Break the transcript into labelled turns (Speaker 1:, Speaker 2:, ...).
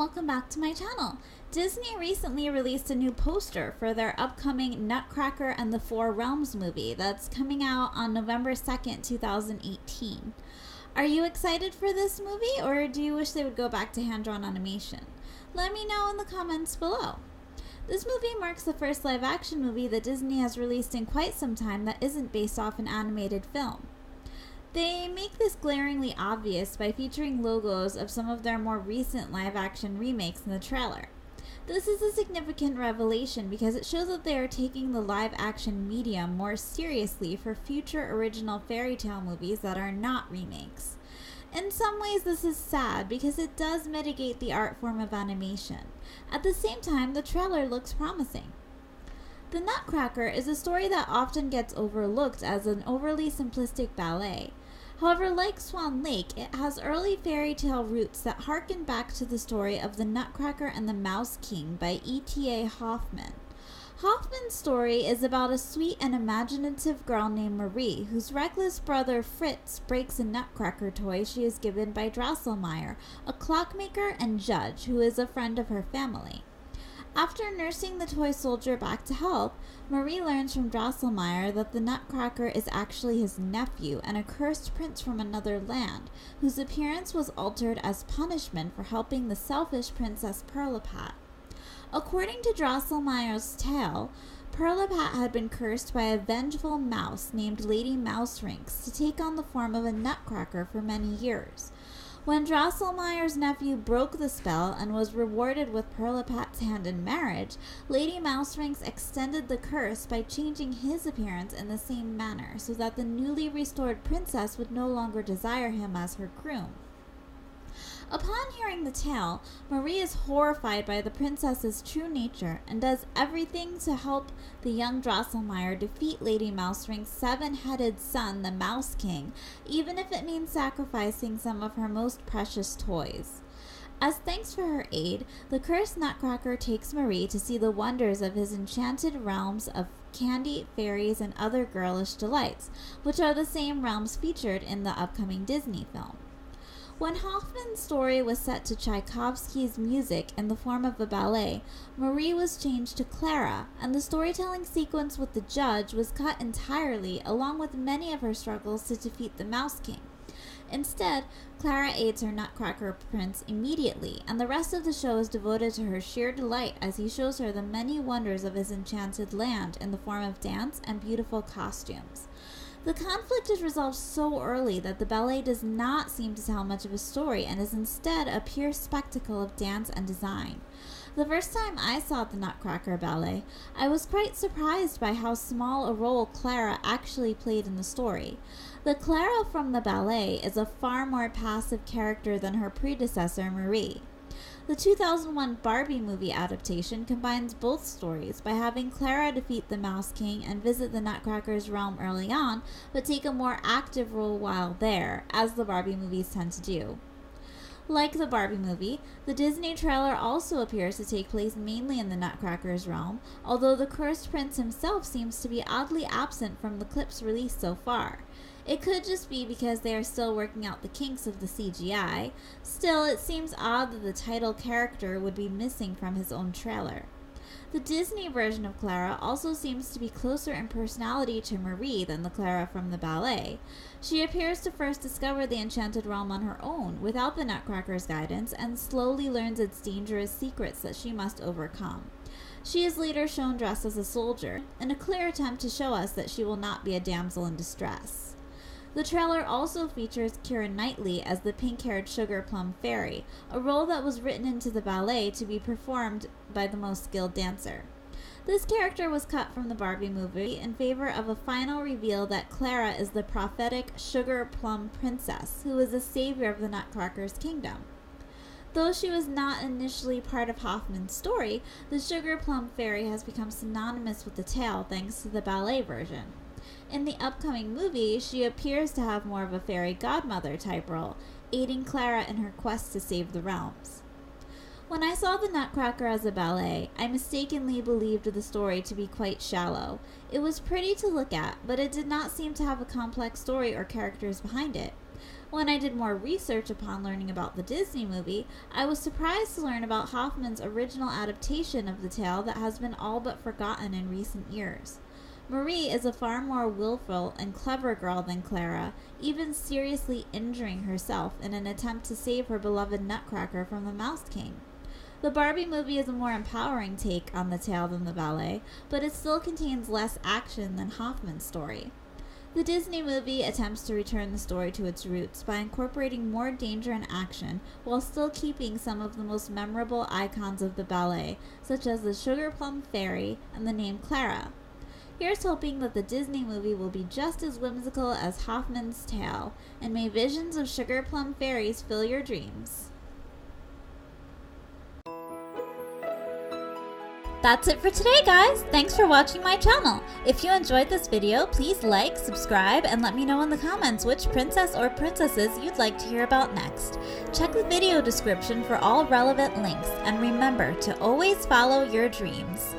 Speaker 1: welcome back to my channel. Disney recently released a new poster for their upcoming Nutcracker and the Four Realms movie that's coming out on November 2nd, 2018. Are you excited for this movie, or do you wish they would go back to hand-drawn animation? Let me know in the comments below. This movie marks the first live-action movie that Disney has released in quite some time that isn't based off an animated film. They make this glaringly obvious by featuring logos of some of their more recent live-action remakes in the trailer. This is a significant revelation because it shows that they are taking the live-action medium more seriously for future original fairy tale movies that are not remakes. In some ways, this is sad because it does mitigate the art form of animation. At the same time, the trailer looks promising. The Nutcracker is a story that often gets overlooked as an overly simplistic ballet. However, like Swan Lake, it has early fairy tale roots that harken back to the story of the Nutcracker and the Mouse King by E.T.A. Hoffman. Hoffman's story is about a sweet and imaginative girl named Marie, whose reckless brother Fritz breaks a Nutcracker toy she is given by Drosselmeyer, a clockmaker and judge who is a friend of her family. After nursing the toy soldier back to health, Marie learns from Drosselmeyer that the Nutcracker is actually his nephew and a cursed prince from another land, whose appearance was altered as punishment for helping the selfish Princess Pirlipat. According to Drosselmeyer's tale, Pirlipat had been cursed by a vengeful mouse named Lady Mouserings to take on the form of a Nutcracker for many years. When Drosselmeyer's nephew broke the spell and was rewarded with Pirlipat's hand in marriage, Lady Mouserings extended the curse by changing his appearance in the same manner so that the newly restored princess would no longer desire him as her groom. Upon hearing the tale, Marie is horrified by the princess's true nature and does everything to help the young Drosselmeyer defeat Lady Mousering's seven-headed son, the Mouse King, even if it means sacrificing some of her most precious toys. As thanks for her aid, the cursed Nutcracker takes Marie to see the wonders of his enchanted realms of candy, fairies, and other girlish delights, which are the same realms featured in the upcoming Disney film. When Hoffman's story was set to Tchaikovsky's music in the form of a ballet, Marie was changed to Clara, and the storytelling sequence with the judge was cut entirely, along with many of her struggles to defeat the Mouse King. Instead, Clara aids her Nutcracker prince immediately, and the rest of the show is devoted to her sheer delight as he shows her the many wonders of his enchanted land in the form of dance and beautiful costumes. The conflict is resolved so early that the ballet does not seem to tell much of a story and is instead a pure spectacle of dance and design. The first time I saw the Nutcracker ballet, I was quite surprised by how small a role Clara actually played in the story. The Clara from the ballet is a far more passive character than her predecessor, Marie. The 2001 Barbie movie adaptation combines both stories by having Clara defeat the Mouse King and visit the Nutcracker's realm early on, but take a more active role while there, as the Barbie movies tend to do. Like the Barbie movie, the Disney trailer also appears to take place mainly in the Nutcracker's realm, although the cursed prince himself seems to be oddly absent from the clips released so far. It could just be because they are still working out the kinks of the CGI. Still, it seems odd that the title character would be missing from his own trailer. The Disney version of Clara also seems to be closer in personality to Marie than the Clara from the ballet. She appears to first discover the enchanted realm on her own, without the Nutcracker's guidance, and slowly learns its dangerous secrets that she must overcome. She is later shown dressed as a soldier, in a clear attempt to show us that she will not be a damsel in distress. The trailer also features Keira Knightley as the pink-haired Sugar Plum Fairy, a role that was written into the ballet to be performed by the most skilled dancer. This character was cut from the Barbie movie in favor of a final reveal that Clara is the prophetic Sugar Plum Princess, who is the savior of the Nutcracker's kingdom. Though she was not initially part of Hoffman's story, the Sugar Plum Fairy has become synonymous with the tale thanks to the ballet version. In the upcoming movie, she appears to have more of a fairy godmother type role, aiding Clara in her quest to save the realms. When I saw the Nutcracker as a ballet, I mistakenly believed the story to be quite shallow. It was pretty to look at, but it did not seem to have a complex story or characters behind it. When I did more research upon learning about the Disney movie, I was surprised to learn about Hoffman's original adaptation of the tale that has been all but forgotten in recent years. Marie is a far more willful and clever girl than Clara, even seriously injuring herself in an attempt to save her beloved Nutcracker from the Mouse King. The Barbie movie is a more empowering take on the tale than the ballet, but it still contains less action than Hoffman's story. The Disney movie attempts to return the story to its roots by incorporating more danger and action while still keeping some of the most memorable icons of the ballet, such as the Sugar Plum Fairy and the name Clara. Here's hoping that the Disney movie will be just as whimsical as Hoffman's tale, and may visions of Sugar Plum Fairies fill your dreams. That's it for today, guys. Thanks for watching my channel. If you enjoyed this video, please like, subscribe, and let me know in the comments which princess or princesses you'd like to hear about next. Check the video description for all relevant links, and remember to always follow your dreams.